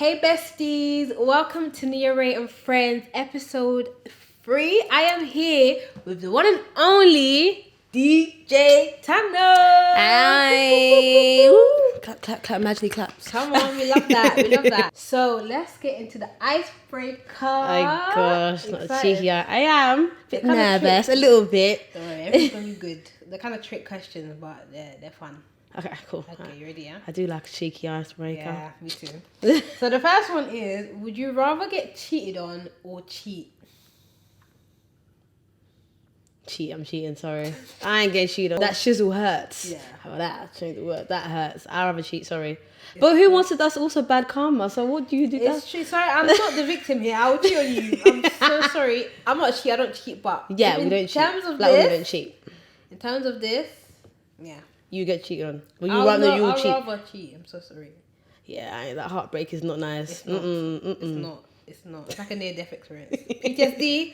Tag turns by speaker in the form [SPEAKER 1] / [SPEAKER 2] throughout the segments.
[SPEAKER 1] Hey besties, welcome to Nia Raye and Friends episode 3. I am here with the one and only DJ Tannah.
[SPEAKER 2] Hi. Clap, clap, clap, magically claps.
[SPEAKER 1] Come on, we love that, we love that. So let's get into the icebreaker.
[SPEAKER 2] Oh gosh, not a cheeky. I am a bit nervous,
[SPEAKER 1] trick.
[SPEAKER 2] a little bit.
[SPEAKER 1] Don't worry, everything's gonna be good. They're kind of trick questions, but they're fun.
[SPEAKER 2] Okay, cool.
[SPEAKER 1] Okay, you ready, yeah?
[SPEAKER 2] I do like a cheeky icebreaker.
[SPEAKER 1] Yeah, me too. So the first one is, would you rather get cheated on or cheat?
[SPEAKER 2] I'm cheating, sorry. I ain't getting cheated on. That shizzle hurts.
[SPEAKER 1] Yeah.
[SPEAKER 2] How about that? Change the word. That hurts. I'd rather cheat, sorry. But who wants it? That's also bad karma. So what do you do?
[SPEAKER 1] It's true. Sorry, I'm not the victim here. I'll cheat on you. I'm so sorry. I'm not a cheat. I don't cheat, but
[SPEAKER 2] Yeah, we don't cheat.
[SPEAKER 1] In terms of
[SPEAKER 2] like
[SPEAKER 1] this,
[SPEAKER 2] we don't cheat.
[SPEAKER 1] in terms of this, yeah.
[SPEAKER 2] You get cheated on. Well,
[SPEAKER 1] I'll
[SPEAKER 2] cheat.
[SPEAKER 1] rather cheat. I'm so sorry.
[SPEAKER 2] Yeah, that heartbreak is not nice.
[SPEAKER 1] It's not. It's not. It's like a near-death experience. PTSD.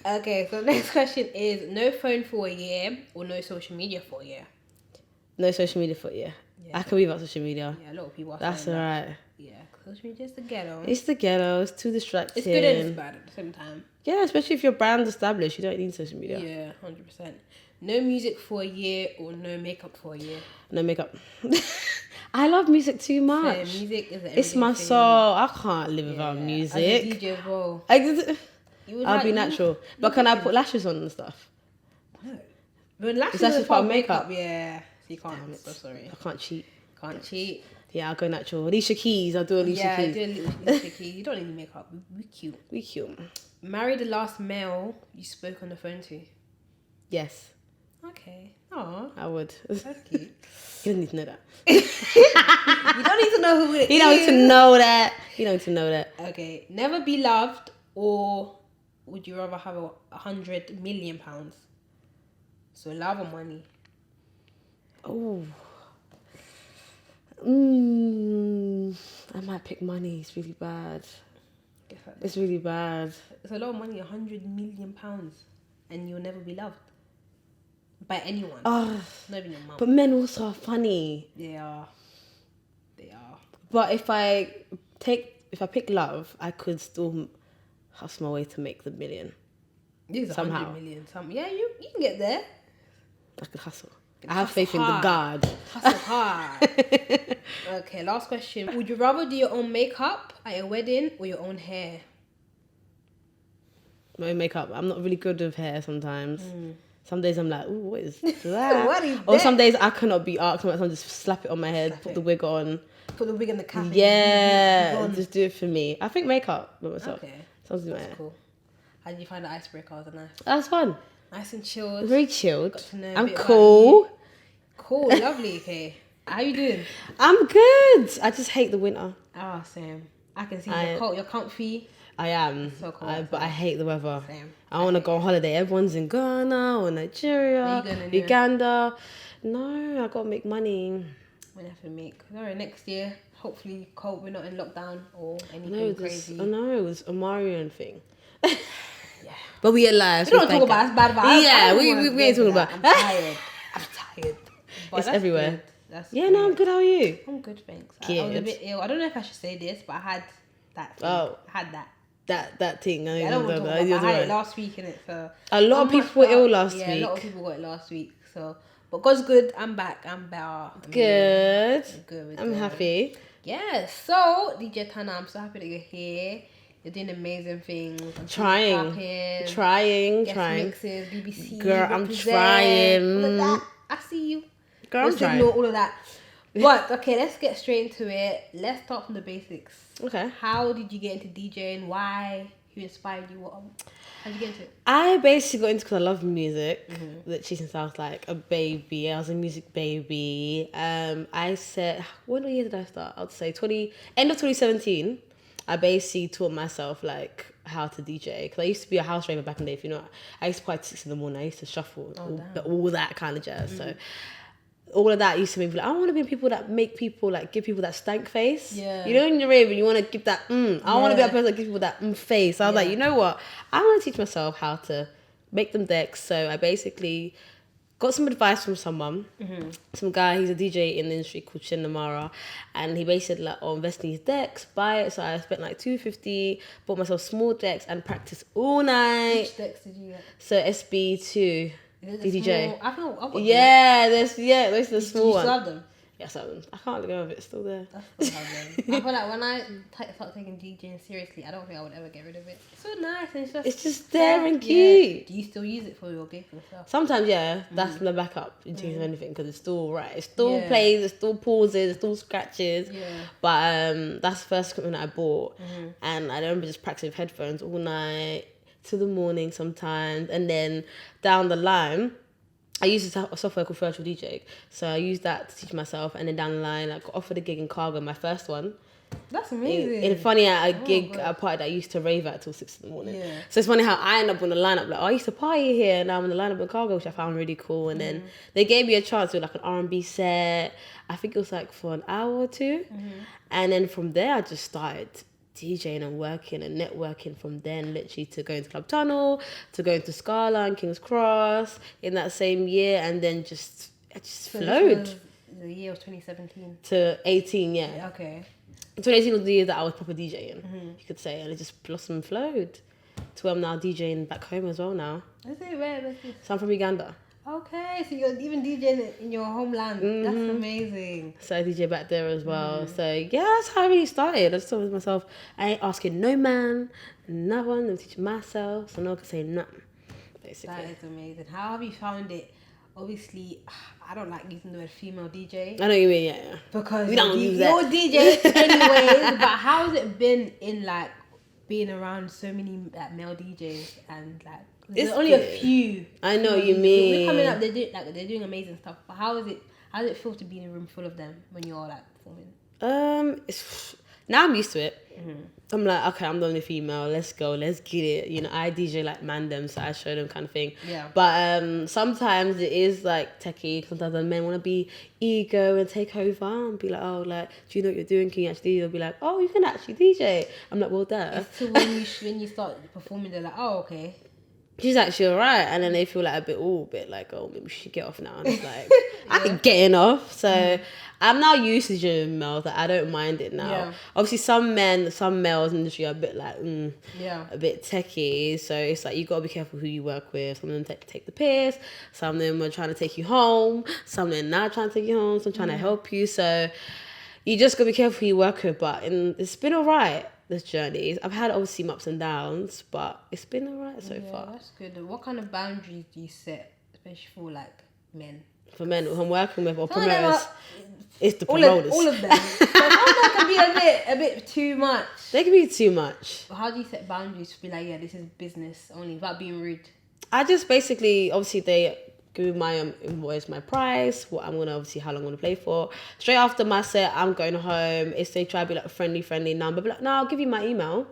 [SPEAKER 1] Okay, so next question is, no phone for a year or no social media for a year?
[SPEAKER 2] No social media for a year. I can leave out social media.
[SPEAKER 1] Yeah, a lot of people are
[SPEAKER 2] That's
[SPEAKER 1] saying that.
[SPEAKER 2] alright.
[SPEAKER 1] Yeah, social media is the ghetto.
[SPEAKER 2] It's the ghetto. It's too distracting.
[SPEAKER 1] It's good and it's bad at the same time.
[SPEAKER 2] Yeah, especially if your brand's established, you don't need social media.
[SPEAKER 1] Yeah, 100%. No music for a year or no makeup for a year?
[SPEAKER 2] No makeup. I love music too much.
[SPEAKER 1] So, music is
[SPEAKER 2] It's my
[SPEAKER 1] thing.
[SPEAKER 2] soul. I can't live without music.
[SPEAKER 1] As a DJ as well.
[SPEAKER 2] I'll be natural. But can I put lashes on and stuff?
[SPEAKER 1] No. But lashes
[SPEAKER 2] That's
[SPEAKER 1] is
[SPEAKER 2] just
[SPEAKER 1] part
[SPEAKER 2] part
[SPEAKER 1] of
[SPEAKER 2] of
[SPEAKER 1] makeup.
[SPEAKER 2] makeup.
[SPEAKER 1] Yeah. So you can't. I'm so sorry.
[SPEAKER 2] I can't cheat.
[SPEAKER 1] Can't cheat.
[SPEAKER 2] Yeah, I'll go natural. Alicia Keys. I'll do Alicia Keys.
[SPEAKER 1] Yeah, do a little key. You don't need makeup. We cute.
[SPEAKER 2] We cute.
[SPEAKER 1] Marry the last male you spoke on the phone to?
[SPEAKER 2] Yes.
[SPEAKER 1] Okay. Oh,
[SPEAKER 2] I would.
[SPEAKER 1] that's cute.
[SPEAKER 2] You don't need to know that.
[SPEAKER 1] You don't need to know who it is.
[SPEAKER 2] You don't need to know that. You don't need to know that.
[SPEAKER 1] Okay. Never be loved, or would you rather have £100 million? So love or money?
[SPEAKER 2] Oh. I might pick money. It's really bad. It's really bad.
[SPEAKER 1] It's a lot of money, £100 million, and you'll never be loved by anyone.
[SPEAKER 2] Oh,
[SPEAKER 1] Not even your mum.
[SPEAKER 2] but men also are funny.
[SPEAKER 1] They are. They are.
[SPEAKER 2] But if I pick love, I could still hustle my way to make the million.
[SPEAKER 1] This is
[SPEAKER 2] Somehow.
[SPEAKER 1] 100 million. Yeah, you can get there.
[SPEAKER 2] I could hustle. I have faith in the
[SPEAKER 1] hard.
[SPEAKER 2] God.
[SPEAKER 1] Hustle hard. Okay, last question. Would you rather do your own makeup at your wedding or your own hair?
[SPEAKER 2] My makeup. I'm not really good with hair sometimes. Some days I'm like, ooh, what is that?
[SPEAKER 1] What is
[SPEAKER 2] Or
[SPEAKER 1] that?
[SPEAKER 2] some days I cannot be asked. Sometimes I just slap it on my head,
[SPEAKER 1] Slap
[SPEAKER 2] put
[SPEAKER 1] it.
[SPEAKER 2] the wig on.
[SPEAKER 1] Put the wig in the cap. and
[SPEAKER 2] Yeah,
[SPEAKER 1] you're gone.
[SPEAKER 2] just do it for me. I think makeup by myself.
[SPEAKER 1] Okay,
[SPEAKER 2] Sounds my
[SPEAKER 1] that's
[SPEAKER 2] hair.
[SPEAKER 1] cool. How did you find the icebreaker? Was it nice?
[SPEAKER 2] That's fun.
[SPEAKER 1] Nice and chilled.
[SPEAKER 2] Very chilled.
[SPEAKER 1] Got to know a
[SPEAKER 2] I'm
[SPEAKER 1] bit about
[SPEAKER 2] cool.
[SPEAKER 1] you. Cool, lovely. Okay, how you doing?
[SPEAKER 2] I'm good. I just hate the winter.
[SPEAKER 1] Oh, same. I can see
[SPEAKER 2] I-
[SPEAKER 1] you're cold. You're comfy.
[SPEAKER 2] I am.
[SPEAKER 1] So cold,
[SPEAKER 2] But I hate the weather.
[SPEAKER 1] Same.
[SPEAKER 2] I want to go on holiday. Everyone's in Ghana or Nigeria,
[SPEAKER 1] Where you going anyway?
[SPEAKER 2] Uganda. No, I got to make money.
[SPEAKER 1] We'll have to make. Alright, next year, hopefully, cold. We're not in lockdown or anything
[SPEAKER 2] No,
[SPEAKER 1] crazy.
[SPEAKER 2] I know it was a Marion thing.
[SPEAKER 1] Yeah.
[SPEAKER 2] But we alive.
[SPEAKER 1] We don't talk about it. It's bad vibes.
[SPEAKER 2] Yeah,
[SPEAKER 1] I don't
[SPEAKER 2] we
[SPEAKER 1] wanna
[SPEAKER 2] ain't
[SPEAKER 1] get into
[SPEAKER 2] talking
[SPEAKER 1] that.
[SPEAKER 2] about.
[SPEAKER 1] I'm tired. I'm tired. But
[SPEAKER 2] It's
[SPEAKER 1] that's
[SPEAKER 2] everywhere.
[SPEAKER 1] good. That's
[SPEAKER 2] Yeah,
[SPEAKER 1] good.
[SPEAKER 2] no, I'm good. How are you?
[SPEAKER 1] I'm good, thanks. I was a
[SPEAKER 2] Good.
[SPEAKER 1] bit ill. I don't know if I should say this, but I had that thing.
[SPEAKER 2] Oh.
[SPEAKER 1] I had that.
[SPEAKER 2] That thing.
[SPEAKER 1] I don't want to talk about it. I had it last week, innit? So
[SPEAKER 2] A lot of people were ill last
[SPEAKER 1] Yeah, a lot of
[SPEAKER 2] week.
[SPEAKER 1] people got it last week. So, but God's good. I'm back. I'm better. I'm
[SPEAKER 2] Good.
[SPEAKER 1] good.
[SPEAKER 2] I'm happy.
[SPEAKER 1] Yeah. So, DJ Tannah, I'm so happy that you're here. You're doing amazing things. I'm
[SPEAKER 2] Trying.
[SPEAKER 1] Guest
[SPEAKER 2] Trying.
[SPEAKER 1] mixes, BBC.
[SPEAKER 2] Girl, I'm
[SPEAKER 1] represent,
[SPEAKER 2] trying.
[SPEAKER 1] All of that. I see you.
[SPEAKER 2] Girl, I'm
[SPEAKER 1] Let's
[SPEAKER 2] trying.
[SPEAKER 1] ignore all of that. But okay, let's get straight into it. Let's start from the basics.
[SPEAKER 2] Okay.
[SPEAKER 1] How did you get into DJing? Why? Who inspired you? How'd you get into it?
[SPEAKER 2] I basically got into because I love music. Literally since I was like a baby. I was a music baby. I said, when year did I start? I'd say end of 2017. I basically taught myself like how to DJ because I used to be a house raver back in the day. If you know, I used to play at 6 in the morning. I used to shuffle all that kind of jazz. So all of that used to make me like, I want to be people that make people like give people that stank face.
[SPEAKER 1] Yeah.
[SPEAKER 2] You know, when you're raving, you want to give that I want to be that person that gives people that face. So I was like, you know what? I want to teach myself how to make them decks. So I basically got some advice from someone, some guy, he's a DJ in the industry called Namara, and he basically said like, oh, invest in these decks, buy it. So I spent like $250, bought myself small decks and practiced all night.
[SPEAKER 1] Which decks did you get?
[SPEAKER 2] So SB2 DDJ.
[SPEAKER 1] I've got them.
[SPEAKER 2] Those are the small ones.
[SPEAKER 1] You still have them?
[SPEAKER 2] Yes, I can't let go of it. It's still there.
[SPEAKER 1] I feel like when I start taking DJing seriously, I don't think I would ever get rid of it. It's so nice and
[SPEAKER 2] it's just there and cute.
[SPEAKER 1] Yeah. Do you still use it for your gigs and stuff?
[SPEAKER 2] Sometimes, yeah. That's my backup in case of anything because it's still right. It still plays. It still pauses. It still scratches. Yeah. But that's the first equipment that I bought, and I remember just practicing with headphones all night till the morning sometimes, and then down the line. I used a software called Virtual DJ, so I used that to teach myself. And then down the line, I got offered a gig in Cargo, my first one.
[SPEAKER 1] That's amazing.
[SPEAKER 2] It's funny at a gig, a party that I used to rave at till 6 in the morning. Yeah. So it's funny how I end up on the lineup. Like, I used to party here, and now I'm on the lineup in Cargo, which I found really cool. And then they gave me a chance to do like an R&B set. I think it was like for an hour or two. And then from there, I just started DJing and working and networking from then, literally to going to Club Tunnel, to going to Scala and King's Cross in that same year, and then it just flowed.
[SPEAKER 1] The year of 2017
[SPEAKER 2] to 18, yeah.
[SPEAKER 1] Okay.
[SPEAKER 2] 2018 was the year that I was proper DJing, you could say, and it just blossomed and flowed to where I'm now DJing back home as well now.
[SPEAKER 1] Is it? Where is this?
[SPEAKER 2] So I'm from Uganda.
[SPEAKER 1] Okay, so you're even DJing in your homeland. That's amazing.
[SPEAKER 2] So I DJ back there as well. So yeah, that's how I really started. I just told myself, I ain't asking no man, no one. I'm teaching myself, so no one can say nothing. Basically,
[SPEAKER 1] that is amazing. How have you found it? Obviously, I don't like using the word female DJ.
[SPEAKER 2] I know what you mean, yeah.
[SPEAKER 1] Because
[SPEAKER 2] we don't use that.
[SPEAKER 1] You're DJ anyways. But how has it been in like being around so many like male DJs and like? There's only a few.
[SPEAKER 2] I know what you mean.
[SPEAKER 1] We're coming up. They're doing amazing stuff. But how does it feel to be in a room full of them when you're like performing?
[SPEAKER 2] Now I'm used to it. I'm like, okay, I'm the only female. Let's go. Let's get it. You know, I DJ like mandem, so I show them kind of thing. Yeah. But sometimes it is like techie. Sometimes the men want to be ego and take over and be like, oh, like, do you know what you're doing? Can you actually? They'll be like, oh, you can actually DJ. I'm like, well, duh.
[SPEAKER 1] So when you start performing, they're like, oh, okay.
[SPEAKER 2] She's actually alright, and then they feel like a bit like, oh, maybe we should get off now. And it's like, I can get off. So I'm now used to DJing males. Like, I don't mind it now. Yeah. Obviously, some males in the industry are a bit like, a bit techie. So it's like you gotta be careful who you work with. Some of them take the piss. Some of them are trying to take you home. Some of them not trying to take you home. Some trying to help you. So you just gotta be careful who you work with. But it's been alright. This journey. I've had obviously ups and downs, but it's been alright so far.
[SPEAKER 1] That's good. What kind of boundaries do you set, especially for like men?
[SPEAKER 2] For men who I'm working with or promoters, it's the promoters.
[SPEAKER 1] All of them. So that can be a bit too much.
[SPEAKER 2] They can be too much.
[SPEAKER 1] But how do you set boundaries to be like, yeah, this is business only, without being rude?
[SPEAKER 2] I just basically, obviously they give me my invoice, my price, what I'm gonna obviously how long I'm gonna play for. Straight after my set, I'm going home. If they try to be like a friendly number, but like, no, I'll give you my email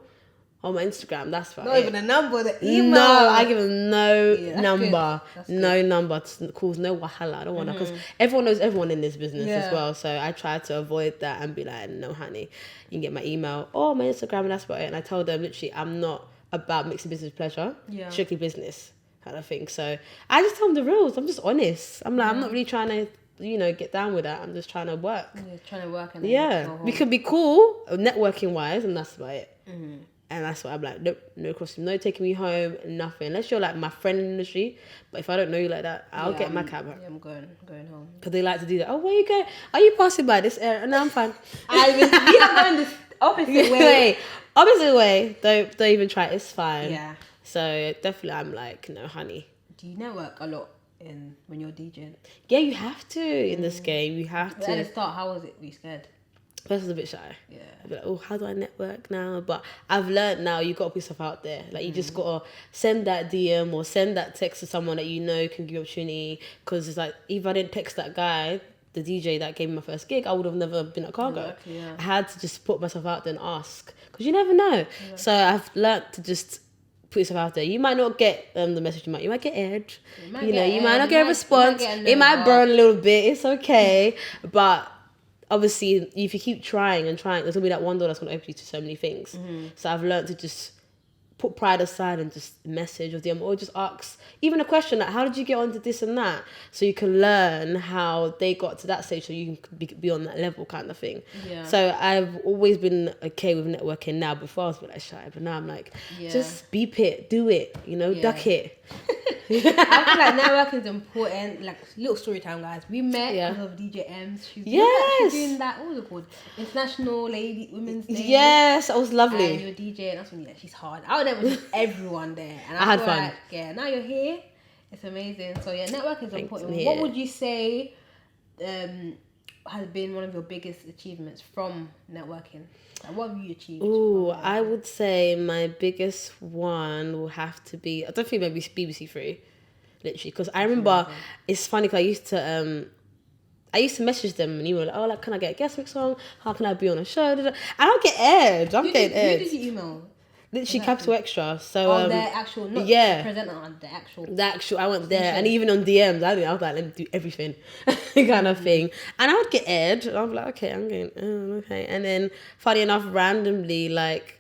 [SPEAKER 2] or my Instagram. That's fine.
[SPEAKER 1] Not even a number, the email.
[SPEAKER 2] No, I give them no number, no number to cause no wahala. I don't want to because everyone knows everyone in this business as well. So I try to avoid that and be like, no, honey, you can get my email or my Instagram, and that's about it. And I tell them literally, I'm not about mixing business with pleasure. Yeah, strictly business. Kind of thing. So I just tell them the rules. I'm just honest. I'm like, I'm not really trying to, get down with that. I'm just trying to work.
[SPEAKER 1] Yeah, trying to work. And
[SPEAKER 2] we could be cool networking wise, and that's about it. And that's why I'm like, nope, no crossing, no taking me home, nothing. Unless you're like my friend in the industry. But if I don't know you like that, I'll get my cab.
[SPEAKER 1] Yeah, I'm going home.
[SPEAKER 2] Because they like to do that. Oh, where you going? Are you passing by this area? No, I'm fine.
[SPEAKER 1] We are going this opposite way.
[SPEAKER 2] Opposite way. Don't even try it. It's fine.
[SPEAKER 1] Yeah.
[SPEAKER 2] So definitely I'm like, no, honey.
[SPEAKER 1] Do you network a lot when you're DJing?
[SPEAKER 2] Yeah, you have to in this game. You have to.
[SPEAKER 1] At the start, how was it? Were you scared?
[SPEAKER 2] First, I was a bit shy.
[SPEAKER 1] Yeah.
[SPEAKER 2] I'd be like, oh, how do I network now? But I've learned now you got to put yourself out there. Like, you just got to send that DM or send that text to someone that you know can give you opportunity. Because it's like, if I didn't text that guy, the DJ that gave me my first gig, I would have never been at Cargo.
[SPEAKER 1] Exactly, yeah.
[SPEAKER 2] I had to just put myself out there and ask. Because you never know. Yeah. So I've learned to just put yourself out there. You might not get the message. You might get edge. You might not get a response. It might burn a little bit. It's okay. But obviously, if you keep trying and trying, there's gonna be that one door that's gonna open you to so many things. So I've learned to just put pride aside and just message or DM or just ask even a question like, how did you get onto this and that? So you can learn how they got to that stage so you can be on that level kind of thing.
[SPEAKER 1] Yeah.
[SPEAKER 2] So I've always been okay with networking now. Before I was a bit like shy, but now I'm like, just beep it, do it, duck it.
[SPEAKER 1] I feel like networking is important. Like, little story time, guys. We met because of DJ M's. She's doing that. What was it called? International Women's Day.
[SPEAKER 2] Yes, that was lovely.
[SPEAKER 1] And you're DJ, and that's when she's hard. I would never everyone there, and I
[SPEAKER 2] had fun.
[SPEAKER 1] like, now you're here. It's amazing. So networking is important.
[SPEAKER 2] Yeah.
[SPEAKER 1] What would you say has been one of your biggest achievements from networking? Like, what have you achieved?
[SPEAKER 2] Ooh, I would say my biggest one will have to be, I don't think maybe BBC3, literally, because I remember, it's funny because I used to message them and email, like, can I get a guest mix song? How can I be on a show? I don't get aired. I'm getting aired.
[SPEAKER 1] Who did you email?
[SPEAKER 2] Literally Capital Extra. So
[SPEAKER 1] their actual, not the presenter, the actual.
[SPEAKER 2] I went there, and even on DMs, I was like, let me do everything, kind of thing. And I would get aired, and I'd be like, okay, I'm going, okay. And then, funny enough, randomly, like,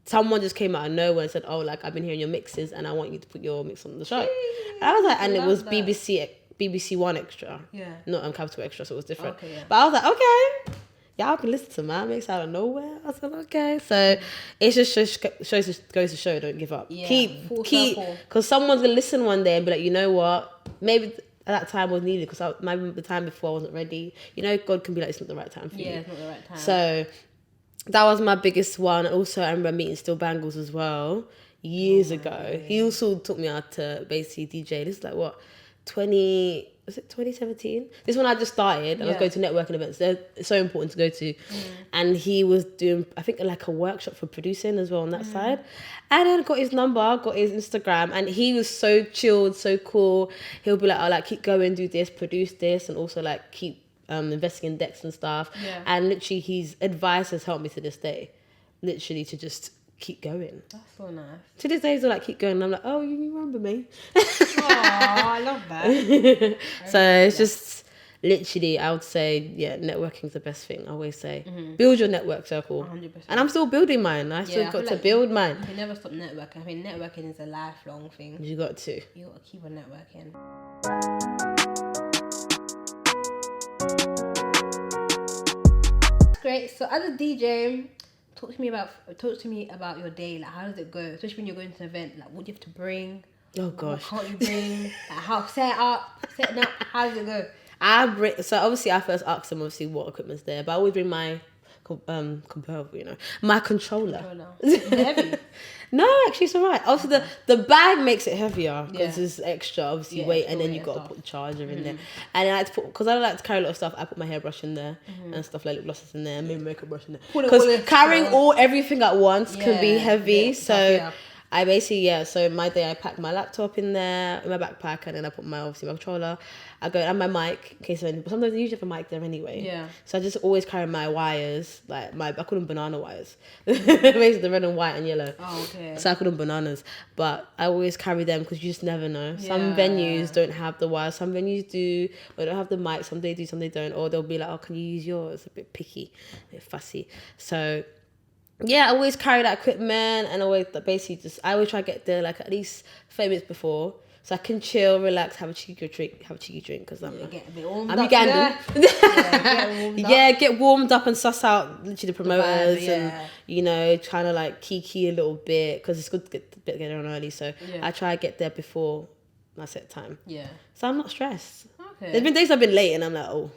[SPEAKER 2] someone just came out of nowhere and said, like, I've been hearing your mixes, and I want you to put your mix on the show. And I was like, and it was BBC One Extra, not Capital Extra, so it was different. Okay, But I was like, okay. Y'all can listen to my mix out of nowhere. I said, okay. So it just goes to show, don't give up.
[SPEAKER 1] Yeah,
[SPEAKER 2] keep, because someone's going to listen one day and be like, you know what? Maybe at that time was needed because maybe the time before I wasn't ready. God can be like, it's not the right time for you.
[SPEAKER 1] Yeah, it's not the right time.
[SPEAKER 2] So that was my biggest one. Also, I remember meeting Still Bangles as well years ago. He also took me out to basically DJ. This is like, 2017? This one I just started. I was going to networking events. They're so important to go to. And he was doing, I think, like a workshop for producing as well on that side. And then got his number, got his Instagram, and he was so chilled, so cool. He'll be like, keep going, do this, produce this, and also like keep investing in decks and stuff. And literally his advice has helped me to this day. Literally to just keep going.
[SPEAKER 1] That's so nice.
[SPEAKER 2] To this day, he's like, keep going. And I'm like, oh, you remember me?
[SPEAKER 1] Oh, I love that.
[SPEAKER 2] So it's just literally, I would say, networking is the best thing. I always say, build your network circle.
[SPEAKER 1] 100%.
[SPEAKER 2] And I'm still building mine. I still got to build mine.
[SPEAKER 1] You can never stop networking. I mean, networking is a lifelong thing.
[SPEAKER 2] You got to.
[SPEAKER 1] You got to keep on networking. Great. So as a DJ, talk to me about your day. Like, how does it go? Especially when you're going to an event. Like, what do you have to bring?
[SPEAKER 2] Oh gosh.
[SPEAKER 1] What can't you bring? Like, how setting up. How does it go?
[SPEAKER 2] So obviously I first ask them obviously what equipment's there, but I always bring my my controller.
[SPEAKER 1] Heavy?
[SPEAKER 2] No, actually it's alright. Also the bag makes it heavier because it's extra obviously weight, and then you got to put the charger in there. And I like to put, because I don't like to carry a lot of stuff, I put my hairbrush in there and stuff like lip glosses in there, and maybe makeup brush in there. Because carrying everything at once can be heavy. So I basically, so my day I pack my laptop in there, in my backpack, and then I put my controller. I go, and my mic, in case of anything. But sometimes I usually have a mic there anyway.
[SPEAKER 1] Yeah.
[SPEAKER 2] So I just always carry my wires, like I call them banana wires. Basically the red and white and yellow.
[SPEAKER 1] Oh, okay.
[SPEAKER 2] So I call them bananas. But I always carry them because you just never know. Some venues don't have the wires, some venues do, or don't have the mic, some they do, some they don't. Or they'll be like, oh, can you use yours? A bit picky, a bit fussy. So I always carry that equipment, and always basically I always try to get there like at least 30 minutes before, so I can chill, relax, have a cheeky drink, because I'm
[SPEAKER 1] get a bit warmed
[SPEAKER 2] I'm
[SPEAKER 1] up.
[SPEAKER 2] Get warmed up and suss out literally the promoters and trying to like kiki a little bit, because it's good to get there on early. So I try to get there before my set time. Yeah. So I'm not stressed. Okay. There's been days I've been late and I'm like,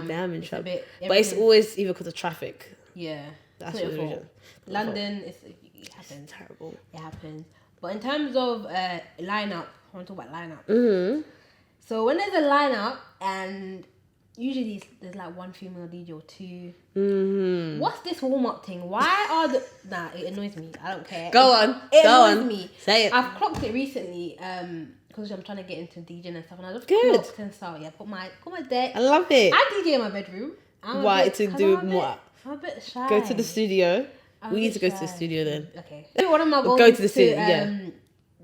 [SPEAKER 2] damn in trouble. But it's always either because of traffic.
[SPEAKER 1] Yeah.
[SPEAKER 2] That's what it is.
[SPEAKER 1] London, it happens.
[SPEAKER 2] It's terrible.
[SPEAKER 1] It happens. But in terms of lineup, I want to talk about lineup. Mm-hmm. So when there's a lineup, and usually there's like one female DJ or two. Mm-hmm. What's this warm up thing? Why are it annoys me. I don't care.
[SPEAKER 2] Go on.
[SPEAKER 1] It annoys me.
[SPEAKER 2] Say it.
[SPEAKER 1] I've clocked it recently. Because I'm trying to get into DJing and stuff, and I just clocked and so put my deck.
[SPEAKER 2] I love it.
[SPEAKER 1] I DJ in my bedroom.
[SPEAKER 2] Why to do what?
[SPEAKER 1] I'm a bit shy.
[SPEAKER 2] Go to the studio. We need to go to the studio then.
[SPEAKER 1] Okay. One of my goals
[SPEAKER 2] go to the studio.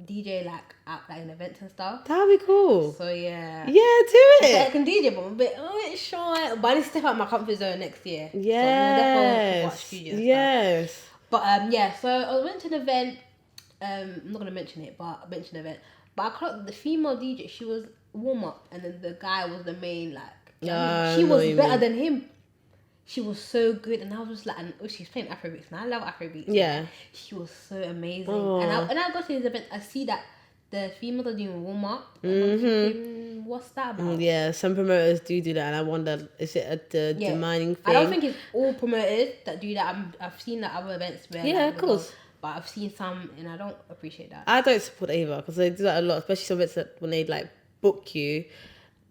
[SPEAKER 1] DJ like in events and stuff.
[SPEAKER 2] That'd be cool.
[SPEAKER 1] So yeah.
[SPEAKER 2] Yeah, do it.
[SPEAKER 1] I can DJ, but I'm a bit shy. But I need to step out my comfort zone next year.
[SPEAKER 2] Yes.
[SPEAKER 1] So I'm definitely watch studio
[SPEAKER 2] yes.
[SPEAKER 1] stuff. But yeah, so I went to an event. I'm not gonna mention it, but I mentioned the event. But I clocked the female DJ. She was warm up, and then the guy was the main she was better than him. She was so good, and I was just like, and she's playing Afrobeats, and I love Afrobeats.
[SPEAKER 2] Yeah,
[SPEAKER 1] she was so amazing. And I go to this event, I see that the females are doing warm up. Thinking, what's that about?
[SPEAKER 2] Yeah, some promoters do that, and I wonder, is it at the demanding thing?
[SPEAKER 1] I don't think it's all promoters that do that. I've seen that other events where
[SPEAKER 2] of course.
[SPEAKER 1] But I've seen some, and I don't appreciate that.
[SPEAKER 2] I don't support it either, because they do that a lot, especially some events that when they book you.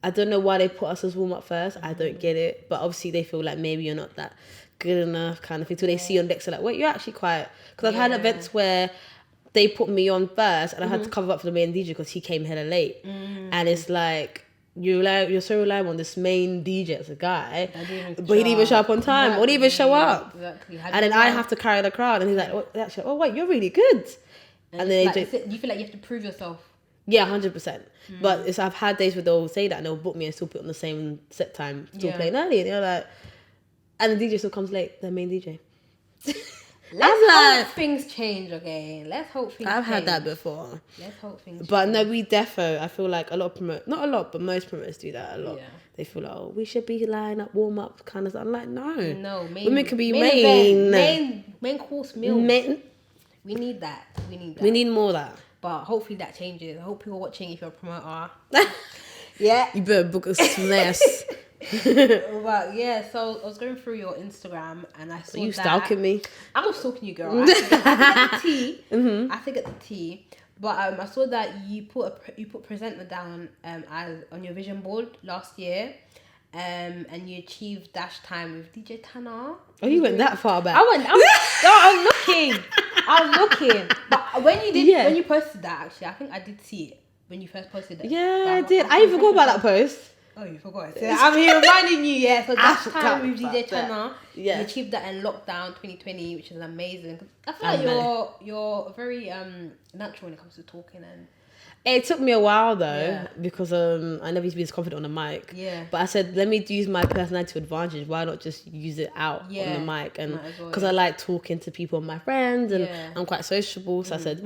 [SPEAKER 2] I don't know why they put us as warm up first. I don't get it, but obviously they feel like maybe you're not that good enough, kind of thing. Till they see you on decks, they're like, wait, you're actually quite. Because I've had events where they put me on first, and I had to cover up for the main DJ because he came hella late, and it's like you're so reliable on this main DJ as a guy, but he didn't even show up on time, or didn't even show up, and then I have to carry the crowd, and he's like, actually, oh wait, you're really good, and then
[SPEAKER 1] you feel like you have to prove yourself.
[SPEAKER 2] Yeah, 100%. But I've had days where they'll say that and they'll book me and still put on the same set time, still playing early, and you're like, and the DJ still comes late, the main DJ.
[SPEAKER 1] Let's hope things change, okay? Let's hope things change.
[SPEAKER 2] I've had that before.
[SPEAKER 1] Let's hope things change.
[SPEAKER 2] But no, I feel like a lot of not a lot, but most promoters do that a lot. Yeah. They feel like, oh, we should be line up, warm up kind of stuff. I'm like, no. Women can be
[SPEAKER 1] main course meal. We need that.
[SPEAKER 2] We need more of that.
[SPEAKER 1] But hopefully that changes. I hope people watching, if you're a promoter.
[SPEAKER 2] You better book a smash.
[SPEAKER 1] But yeah, so I was going through your Instagram and I saw
[SPEAKER 2] you stalking me?
[SPEAKER 1] I'm not stalking you, girl. I forget the tea. I forget the tea. But I saw that you put presenter down as on your vision board last year. And you achieved dash time with DJ Tannah.
[SPEAKER 2] Oh, you went that far back?
[SPEAKER 1] I was looking. But when you posted that, actually, I think I did see it when you first posted it.
[SPEAKER 2] Yeah, I did. I even forgot about that post.
[SPEAKER 1] Oh, you forgot. So I'm here reminding you, So dash time with DJ Tannah. You achieved that in lockdown 2020, which is amazing. I feel like you're very natural when it comes to talking and.
[SPEAKER 2] It took me a while though, because I never used to be as confident on the mic. Yeah. But I said, let me use my personality to advantage. Why not just use it out on the mic? And because I like talking to people, my friends, and I'm quite sociable. So I said,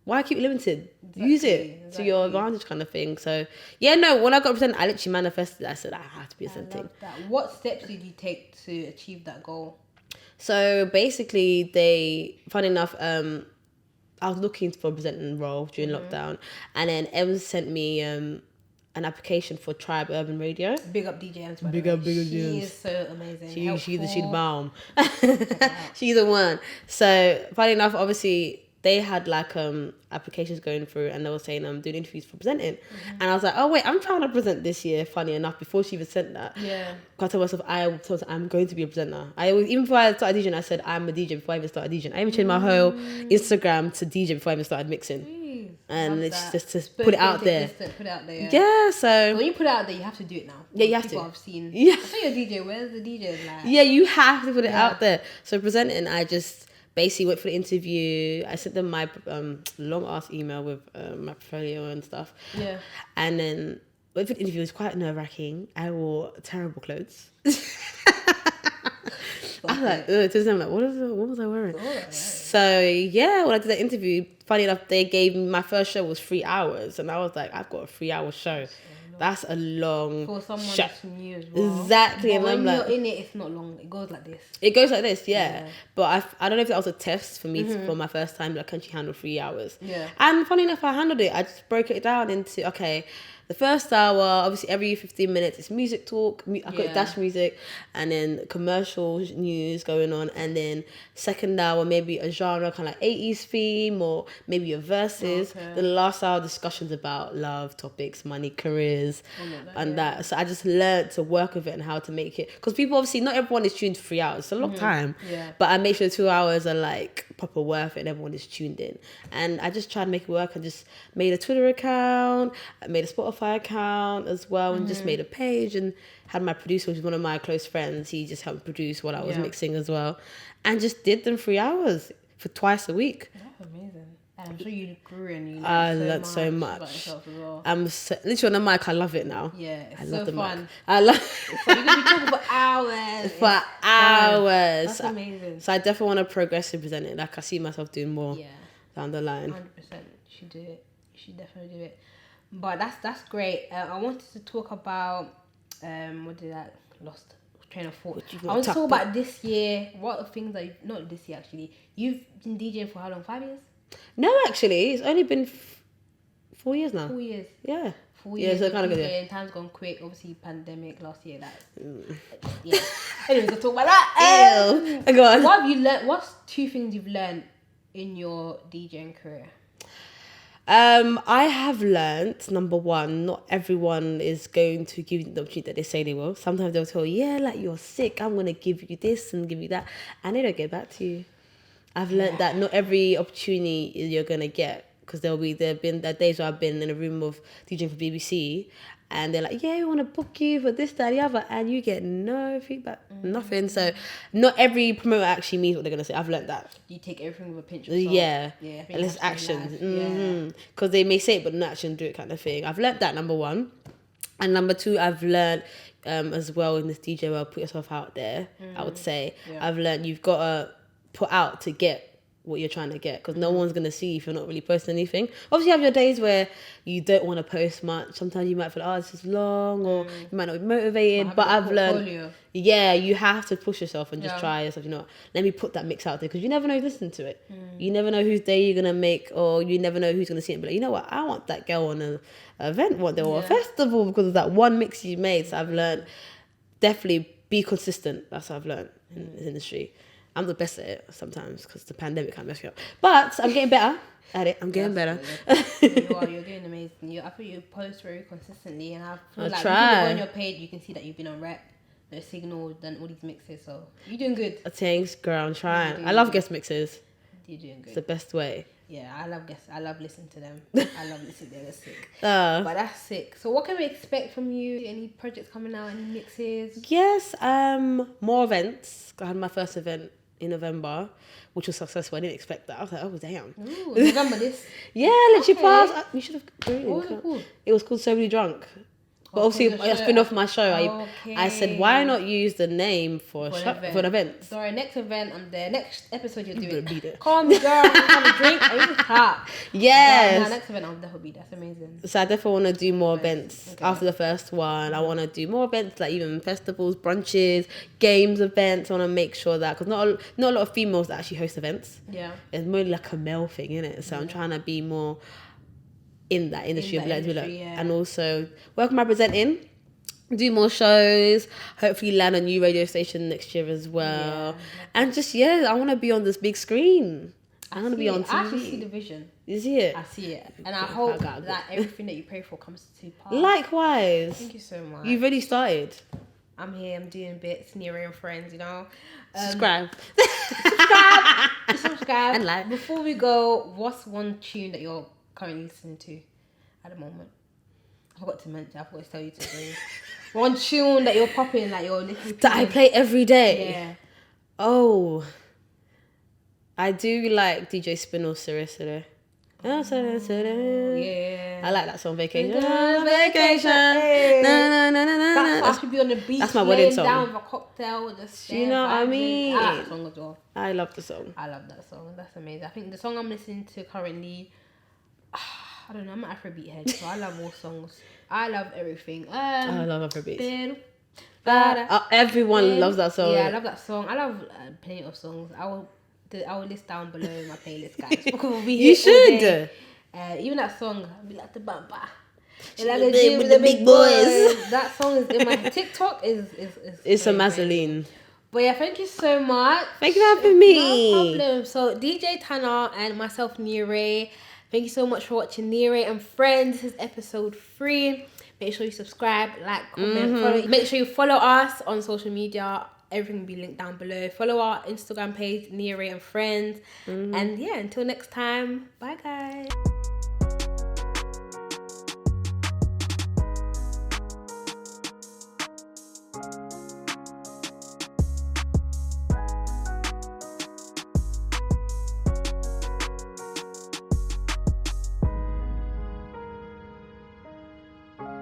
[SPEAKER 2] why keep it limited? Use it to your advantage, kind of thing. So when I got presented, I literally manifested. I said, I have to be presenting.
[SPEAKER 1] What steps did you take to achieve that goal?
[SPEAKER 2] So basically, funny enough, I was looking for a presenting role during lockdown, and then Em sent me an application for Tribe Urban Radio.
[SPEAKER 1] Big up DJ Ems.
[SPEAKER 2] Big up
[SPEAKER 1] She is so amazing.
[SPEAKER 2] She's the bomb. She's the one. So funny enough, obviously they had applications going through, and they were saying I'm doing interviews for presenting, and I was like, oh wait, I'm trying to present this year. Funny enough, before she even sent that, I told myself I'm going to be a presenter. Even before I started DJing, I said I'm a DJ before I even started DJing. I even changed my whole Instagram to DJ before I even started mixing. And it's just to put it out there.
[SPEAKER 1] Put it out there.
[SPEAKER 2] Yeah. So
[SPEAKER 1] when you put it out there, you have to do it now.
[SPEAKER 2] Yeah, you have
[SPEAKER 1] people
[SPEAKER 2] to.
[SPEAKER 1] I've seen.
[SPEAKER 2] Yeah.
[SPEAKER 1] I saw your DJ. Where's the DJ?
[SPEAKER 2] Yeah, you have to put it out there. So presenting, I just basically went for the interview. I sent them my long ass email with my portfolio and stuff. Yeah. And then went for the interview. It was quite nerve wracking. I wore terrible clothes. I was like, I'm like, what was I wearing? So when I did that interview, funny enough, they gave me, my first show was 3 hours, and I was like, I've got a 3-hour show. That's a long
[SPEAKER 1] for someone that's new as well.
[SPEAKER 2] Exactly.
[SPEAKER 1] But when you're in it, it's not long. It goes like this.
[SPEAKER 2] It goes like this, yeah. But I don't know if that was a test for me for my first time. Like, can she handle 3 hours? Yeah. And funny enough, I handled it. I just broke it down into, okay, the first hour, obviously every 15 minutes, it's music talk. I've got dash music, and then commercial news going on. And then second hour, maybe a genre, kind of like 80s theme, or maybe a verses. Okay. The last hour, discussions about love, topics, money, careers, and that. So I just learned to work with it and how to make it. Because people, obviously, not everyone is tuned for 3 hours. It's a long time. Yeah. But I make sure the 2 hours are like proper worth it and everyone is tuned in. And I just tried to make it work. I just made a Twitter account. I made a Spotify account as well, and just made a page, and had my producer, which is one of my close friends. He just helped produce while I was mixing as well, and just did them 3 hours for twice a week.
[SPEAKER 1] That's amazing. And I'm sure you grew and you
[SPEAKER 2] I
[SPEAKER 1] learned
[SPEAKER 2] learned so
[SPEAKER 1] about
[SPEAKER 2] much.
[SPEAKER 1] yourself as well.
[SPEAKER 2] Literally on the mic, I love it now.
[SPEAKER 1] Yeah, it's
[SPEAKER 2] I
[SPEAKER 1] so
[SPEAKER 2] love the
[SPEAKER 1] fun.
[SPEAKER 2] mic. I love
[SPEAKER 1] It's fun. You can be talking for hours.
[SPEAKER 2] for hours.
[SPEAKER 1] That's amazing.
[SPEAKER 2] So I definitely want to progressively present it. Like I see myself doing more down the line.
[SPEAKER 1] 100%. You should do it. You should definitely do it. But that's great. I wanted to talk about what did I lost train of thought. I want to talk about this year. What are things that not this year actually? You've been DJing for how long? 5 years?
[SPEAKER 2] No, actually, it's only been 4 years now.
[SPEAKER 1] 4 years.
[SPEAKER 2] Yeah.
[SPEAKER 1] 4 years.
[SPEAKER 2] So kind of good.
[SPEAKER 1] Yeah. Time's gone quick. Obviously, pandemic last year. Yeah. Anyways, we'll talk about that.
[SPEAKER 2] Ew. Go on.
[SPEAKER 1] What have you learned? What's 2 things you've learned in your DJing career?
[SPEAKER 2] I have learnt, number one, not everyone is going to give you the opportunity that they say they will. Sometimes they'll tell you, yeah, like you're sick, I'm going to give you this and give you that. And they don't get back to you. I've learnt that not every opportunity you're going to get. Because there have been days where I've been in a room of DJing for BBC and they're like, yeah, we want to book you for this, that, the other. And you get no feedback, nothing. So not every promoter actually means what they're going to say. I've learnt that.
[SPEAKER 1] You take everything with a pinch of salt.
[SPEAKER 2] Yeah.
[SPEAKER 1] Yeah.
[SPEAKER 2] And it's actions. Because they may say it, but not actually do it kind of thing. I've learnt that, number one. And number two, I've learnt as well in this DJ world, put yourself out there, I would say. Yeah. I've learnt you've got to put out to get what you're trying to get, because no one's going to see if you're not really posting anything. Obviously you have your days where you don't want to post much. Sometimes you might feel like, oh, this is long, or you might not be motivated, but I've learned you have to push yourself and just try yourself. You know, let me put that mix out there, because you never know who's listening to it. You never know whose day you're going to make, or you never know who's going to see it and be like, you know what, I want that girl on an event one day or a festival because of that one mix you made. So I've learned definitely be consistent. That's what I've learned in this industry. I'm the best at it sometimes because the pandemic can't mess me up. But I'm getting better at it. I'm getting better.
[SPEAKER 1] You're doing amazing. I feel you post very consistently, and I feel like when you go on your page, you can see that you've been on rep, the signal, done all these mixes. So you're doing good.
[SPEAKER 2] Thanks, girl. I'm trying. I love guest mixes.
[SPEAKER 1] You're doing good.
[SPEAKER 2] It's the best way.
[SPEAKER 1] Yeah, I love guests. I love listening to them. I love listening to them. They're sick. But that's sick. So what can we expect from you? Any projects coming out? Any mixes?
[SPEAKER 2] Yes. More events. I had my first event in November, which was successful. I didn't expect that. I was like, oh damn.
[SPEAKER 1] Ooh, November this?
[SPEAKER 2] Yeah, literally passed. You should have.
[SPEAKER 1] What was it called?
[SPEAKER 2] It was called So Really Drunk. But obviously, I spin off my show. I said, why not use the name for an event?
[SPEAKER 1] Sorry, next event on the next episode you're doing. Call me, girl. Have a drink. I need to clap.
[SPEAKER 2] Yes.
[SPEAKER 1] No, next event I'll definitely be. That's amazing.
[SPEAKER 2] So I definitely want to do more events after the first one. I want to do more events, like even festivals, brunches, games events. I want to make sure that, because not a lot of females that actually host events.
[SPEAKER 1] Yeah.
[SPEAKER 2] It's more like a male thing, isn't it? So I'm trying to be more in that industry, and also work on my presenting, do more shows, hopefully land a new radio station next year as well, and just I want to be on this big screen. I want to be on TV.
[SPEAKER 1] I actually see the vision.
[SPEAKER 2] You see it?
[SPEAKER 1] I see it, and I hope that everything that you pray for comes to pass.
[SPEAKER 2] Likewise.
[SPEAKER 1] Thank you so much.
[SPEAKER 2] You've already started.
[SPEAKER 1] I'm here. I'm doing bits, Nia Raye and friends. You know,
[SPEAKER 2] subscribe,
[SPEAKER 1] and like. Before we go, what's one tune that you're currently listening to at the moment? I forgot to tell you to bring one tune that you're popping, like you're listening to.
[SPEAKER 2] That I play every day.
[SPEAKER 1] Yeah.
[SPEAKER 2] Oh, I do like DJ Spinall Serious today. Yeah. I like that song, Vacation. Vacation.
[SPEAKER 1] Hey.
[SPEAKER 2] No.
[SPEAKER 1] That should be on the beach.
[SPEAKER 2] That's my wedding song.
[SPEAKER 1] Down with a cocktail, just
[SPEAKER 2] you know what I mean?
[SPEAKER 1] I like that song as well.
[SPEAKER 2] I love the song.
[SPEAKER 1] I love that song. That's amazing. I think the song I'm listening to currently, I don't know, I'm an Afrobeat head, so I love all songs. I love everything.
[SPEAKER 2] I love Afrobeats. Everyone loves that song.
[SPEAKER 1] Yeah, I love that song. I love plenty of songs. I will list down below my playlist, guys. We'll be here.
[SPEAKER 2] You should.
[SPEAKER 1] Even that song, I'll be like the bamba.
[SPEAKER 2] Like with the big boys.
[SPEAKER 1] That song is in my TikTok. It's
[SPEAKER 2] a Mazeline.
[SPEAKER 1] But yeah, thank you so much.
[SPEAKER 2] Thank you for having me.
[SPEAKER 1] No problem. So DJ Tannah and myself, Nia Raye. Thank you so much for watching Nia Raye and Friends. This is episode 3. Make sure you subscribe, like, comment, follow. Make sure you follow us on social media. Everything will be linked down below. Follow our Instagram page, Nia Raye and Friends. And yeah, until next time. Bye, guys.